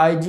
IG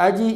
IG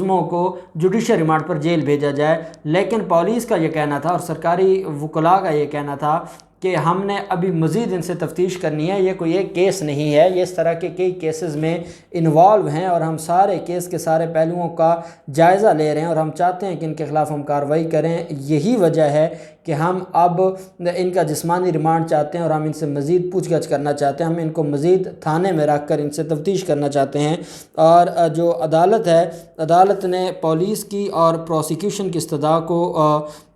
ملزموں کو judicial remand پر jail بھیجا جائے، لیکن پولیس کا یہ کہنا تھا اور سرکاری وکلاء کا یہ کہنا تھا کہ ہم نے ابھی مزید ان سے تفتیش کرنی ہے، یہ کوئی ایک کیس نہیں ہے، یہ اس طرح کے کئی کیسز میں انوالو ہیں اور ہم سارے کیس کے سارے پہلوؤں کا جائزہ لے رہے ہیں اور ہم چاہتے ہیں کہ ان کے خلاف ہم کارروائی کریں۔ یہی وجہ ہے کہ ہم اب ان کا جسمانی ریمانڈ چاہتے ہیں اور ہم ان سے مزید پوچھ گچھ کرنا چاہتے ہیں، ہم ان کو مزید تھانے میں رکھ کر ان سے تفتیش کرنا چاہتے ہیں۔ اور جو عدالت ہے، عدالت نے پولیس کی اور پروسیکیوشن کی استدعا کو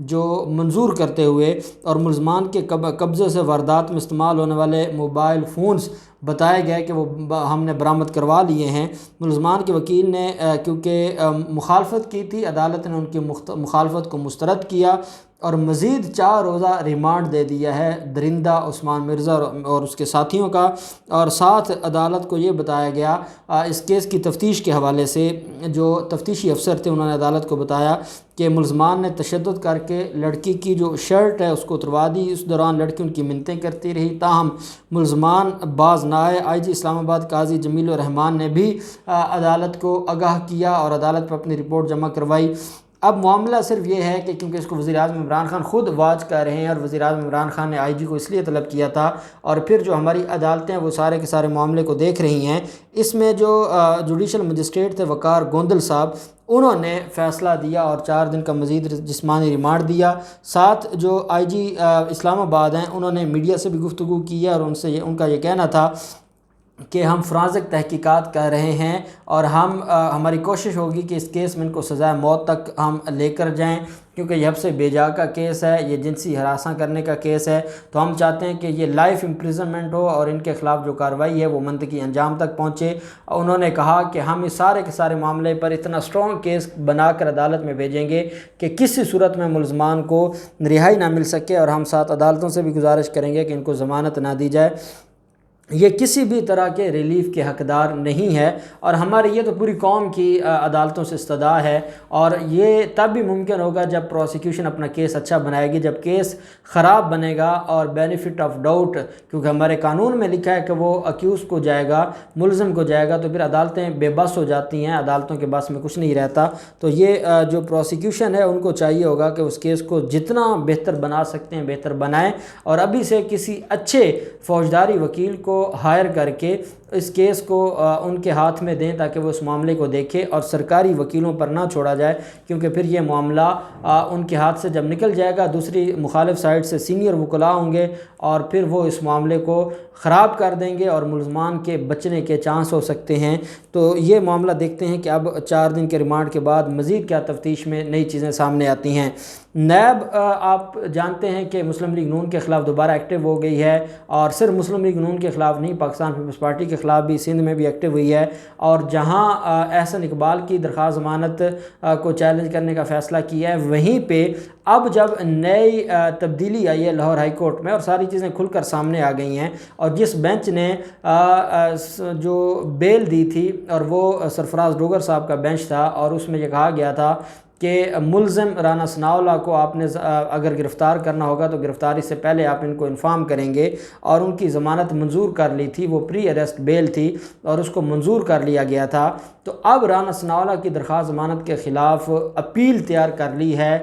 جو منظور کرتے ہوئے اور ملزمان کے قبضے سے واردات میں استعمال ہونے والے موبائل فونز بتایا گیا کہ وہ ہم نے برآمد کروا لیے ہیں۔ ملزمان کے وکیل نے کیونکہ مخالفت کی تھی، عدالت نے ان کی مخالفت کو مسترد کیا اور مزید 4 روزہ ریمانڈ دے دیا ہے درندہ عثمان مرزا اور اس کے ساتھیوں کا۔ اور ساتھ عدالت کو یہ بتایا گیا اس کیس کی تفتیش کے حوالے سے، جو تفتیشی افسر تھے انہوں نے عدالت کو بتایا کہ ملزمان نے تشدد کر کے لڑکی کی جو شرٹ ہے اس کو اتروا دی، اس دوران لڑکی ان کی منتیں کرتی رہی، تاہم ملزمان باز نہ آئے۔ آئی جی اسلام آباد قاضی جمیل الرحمان نے بھی عدالت کو آگاہ کیا اور عدالت پر اپنی رپورٹ جمع کروائی۔ اب معاملہ صرف یہ ہے کہ کیونکہ اس کو وزیر اعظم عمران خان خود واچ کر رہے ہیں اور وزیر اعظم عمران خان نے آئی جی کو اس لیے طلب کیا تھا، اور پھر جو ہماری عدالتیں وہ سارے کے سارے معاملے کو دیکھ رہی ہیں، اس میں جو جوڈیشل مجسٹریٹ تھے وقار گوندل صاحب، انہوں نے فیصلہ دیا اور 4 دن کا مزید جسمانی ریمانڈ دیا۔ ساتھ جو آئی جی اسلام آباد ہیں انہوں نے میڈیا سے بھی گفتگو کی ہے اور ان کا یہ کہنا تھا کہ ہم فرانزک تحقیقات کر رہے ہیں اور ہماری کوشش ہوگی کہ اس کیس میں ان کو سزائے موت تک ہم لے کر جائیں، کیونکہ یہ حبس سے بے جا کا کیس ہے، یہ جنسی ہراساں کرنے کا کیس ہے، تو ہم چاہتے ہیں کہ یہ لائف امپریزنمنٹ ہو اور ان کے خلاف جو کارروائی ہے وہ منطقی انجام تک پہنچے۔ انہوں نے کہا کہ ہم اس سارے کے سارے معاملے پر اتنا اسٹرانگ کیس بنا کر عدالت میں بھیجیں گے کہ کسی صورت میں ملزمان کو رہائی نہ مل سکے، اور ہم ساتھ عدالتوں سے بھی گزارش کریں گے کہ ان کو ضمانت نہ دی جائے، یہ کسی بھی طرح کے ریلیف کے حقدار نہیں ہے۔ اور ہماری یہ تو پوری قوم کی عدالتوں سے استدعا ہے، اور یہ تب بھی ممکن ہوگا جب پروسیکیوشن اپنا کیس اچھا بنائے گی۔ جب کیس خراب بنے گا اور بینیفٹ آف ڈاؤٹ، کیونکہ ہمارے قانون میں لکھا ہے کہ وہ اکیوز کو جائے گا، ملزم کو جائے گا، تو پھر عدالتیں بے بس ہو جاتی ہیں، عدالتوں کے بس میں کچھ نہیں رہتا۔ تو یہ جو پروسیکیوشن ہے ان کو چاہیے ہوگا کہ اس کیس کو جتنا بہتر بنا سکتے ہیں بہتر بنائیں، اور ابھی سے کسی اچھے فوجداری وکیل کو ہائر کر کے اس کیس کو ان کے ہاتھ میں دیں تاکہ وہ اس معاملے کو دیکھے اور سرکاری وکیلوں پر نہ چھوڑا جائے، کیونکہ پھر یہ معاملہ ان کے ہاتھ سے جب نکل جائے گا، دوسری مخالف سائڈ سے سینئر وکلاء ہوں گے اور پھر وہ اس معاملے کو خراب کر دیں گے اور ملزمان کے بچنے کے چانس ہو سکتے ہیں۔ تو یہ معاملہ دیکھتے ہیں کہ اب 4 دن کے ریمانڈ کے بعد مزید کیا تفتیش میں نئی چیزیں سامنے آتی ہیں۔ نیب آپ جانتے ہیں کہ مسلم لیگ نون کے خلاف دوبارہ ایکٹیو ہو گئی ہے، اور صرف مسلم لیگ نون کے خلاف نہیں، پاکستان پیپلز پارٹی کے خلاف بھی سندھ میں بھی ایکٹیو ہوئی ہے، اور جہاں احسن اقبال کی درخواست ضمانت کو چیلنج کرنے کا فیصلہ کیا ہے، وہیں پہ اب جب نئی تبدیلی آئی ہے لاہور ہائی کورٹ میں اور ساری چیزیں کھل کر سامنے آ گئی ہیں، اور جس بینچ نے جو بیل دی تھی اور وہ سرفراز ڈوگر صاحب کا بینچ تھا، اور اس میں یہ کہا گیا تھا کہ ملزم رانا ثناءاللہ کو آپ نے اگر گرفتار کرنا ہوگا تو گرفتاری سے پہلے آپ ان کو انفارم کریں گے، اور ان کی ضمانت منظور کر لی تھی، وہ پری اریسٹ بیل تھی اور اس کو منظور کر لیا گیا تھا۔ تو اب رانا ثناءاللہ کی درخواست ضمانت کے خلاف اپیل تیار کر لی ہے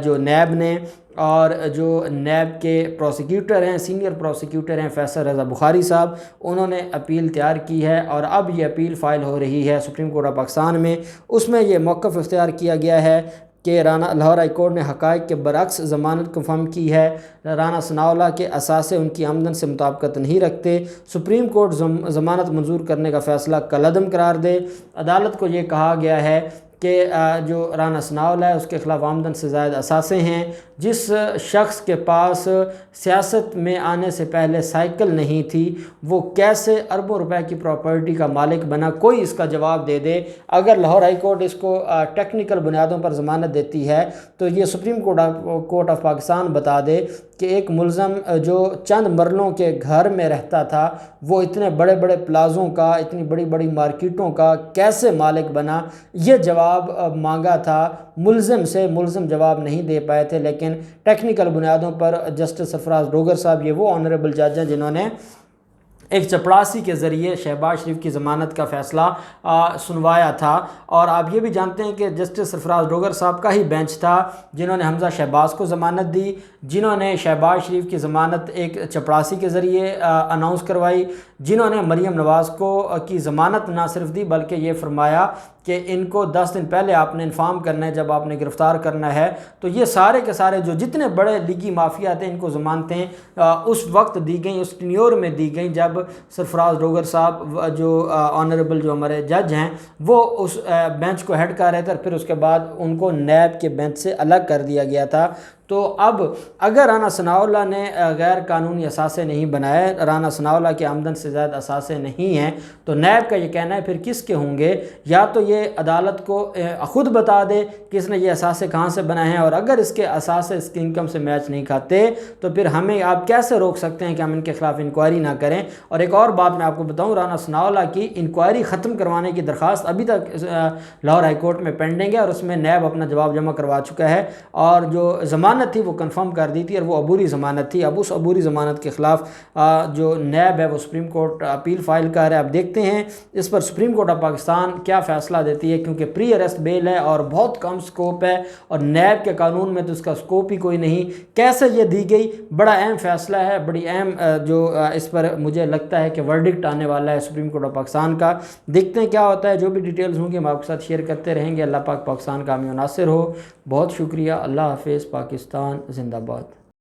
جو نیب نے، اور جو نیب کے پروسیکیوٹر ہیں، سینئر پروسیکیوٹر ہیں فیصل رضا بخاری صاحب، انہوں نے اپیل تیار کی ہے، اور اب یہ اپیل فائل ہو رہی ہے سپریم کورٹ آف پاکستان میں۔ اس میں یہ موقف اختیار کیا گیا ہے کہ لاہور ہائی کورٹ نے حقائق کے برعکس ضمانت کنفرم کی ہے، رانا ثناءاللہ کے اثاثے ان کی آمدن سے مطابقت نہیں رکھتے، سپریم کورٹ ضمانت منظور کرنے کا فیصلہ کالعدم قرار دے۔ عدالت کو یہ کہا گیا ہے کہ جو رانا ثناءاللہ ہے اس کے خلاف آمدن سے زائد اثاثے ہیں، جس شخص کے پاس سیاست میں آنے سے پہلے سائیکل نہیں تھی وہ کیسے اربوں روپے کی پراپرٹی کا مالک بنا، کوئی اس کا جواب دے دے۔ اگر لاہور ہائی کورٹ اس کو ٹیکنیکل بنیادوں پر ضمانت دیتی ہے تو یہ سپریم کورٹ آف پاکستان بتا دے کہ ایک ملزم جو چند مرلوں کے گھر میں رہتا تھا وہ اتنے بڑے بڑے پلازوں کا، اتنی بڑی بڑی مارکیٹوں کا کیسے مالک بنا۔ یہ جواب مانگا تھا ملزم سے، ملزم جواب نہیں دے پائے تھے، لیکن ٹیکنیکل بنیادوں پر جسٹس سرفراز ڈوگر صاحب، یہ وہ آنریبل جج ہیں جنہوں نے ایک چپڑاسی کے ذریعے شہباز شریف کی ضمانت کا فیصلہ سنوایا تھا۔ اور آپ یہ بھی جانتے ہیں کہ جسٹس سرفراز ڈوگر صاحب کا ہی بینچ تھا جنہوں نے حمزہ شہباز کو ضمانت دی، جنہوں نے شہباز شریف کی ضمانت ایک چپڑاسی کے ذریعے اناؤنس کروائی، جنہوں نے مریم نواز کی ضمانت نہ صرف دی بلکہ یہ فرمایا کہ ان کو 10 دن پہلے آپ نے انفارم کرنا ہے جب آپ نے گرفتار کرنا ہے۔ تو یہ سارے کے سارے جو جتنے بڑے لیگی مافیا تھے ان کو ضمانتیں اس وقت دی گئیں، اس ٹینیور میں دی گئیں جب سرفراز ڈوگر صاحب جو آنریبل جو ہمارے جج ہیں وہ اس بینچ کو ہیڈ کر رہے تھے، اور پھر اس کے بعد ان کو نیب کے بینچ سے الگ کر دیا گیا تھا۔ تو اب اگر رانا ثناءاللہ نے غیر قانونی اثاثے نہیں بنائے، رانا ثناءاللہ کے آمدن سے زائد اثاثے نہیں ہیں، تو نیب کا یہ کہنا ہے پھر کس کے ہوں گے؟ یا تو یہ عدالت کو خود بتا دے کہ اس نے یہ اثاثے کہاں سے بنائے ہیں، اور اگر اس کے اثاثے اس کی انکم سے میچ نہیں کھاتے تو پھر ہمیں آپ کیسے روک سکتے ہیں کہ ہم ان کے خلاف انکوائری نہ کریں؟ اور ایک اور بات میں آپ کو بتاؤں، رانا ثناءاللہ کی انکوائری ختم کروانے کی درخواست ابھی تک لاہور ہائی کورٹ میں پینڈنگ ہے، اور اس میں نیب اپنا جواب جمع کروا چکا ہے، اور جو ضمانت تھی وہ کنفرم کر دی تھی، اور وہ عبوری ضمانت تھی۔ اب اس عبوری ضمانت کے خلاف جو نیب ہے وہ سپریم کورٹ اپیل فائل کر ہے۔ اب دیکھتے ہیں اس پر سپریم کورٹ آف پاکستان کیا فیصلہ دیتی ہے، کیونکہ پری اریسٹ بیل ہے اور بہت کم سکوپ ہے، اور نیب کے قانون میں تو اس کا سکوپ ہی کوئی نہیں، کیسے یہ دی گئی؟ بڑا اہم فیصلہ ہے، بڑی اہم جو اس پر مجھے لگتا ہے کہ ورڈکٹ آنے والا ہے سپریم کورٹ آف پاکستان کا۔ دیکھتے ہیں کیا ہوتا ہے، جو بھی ڈیٹیلز ہوں گی ہم آپ کے ساتھ شیئر کرتے رہیں گے۔ اللہ پاک پاکستان کا حامی و ناصر ہو۔ بہت شکریہ۔ اللہ حافظ۔ پاکستان زندہ باد۔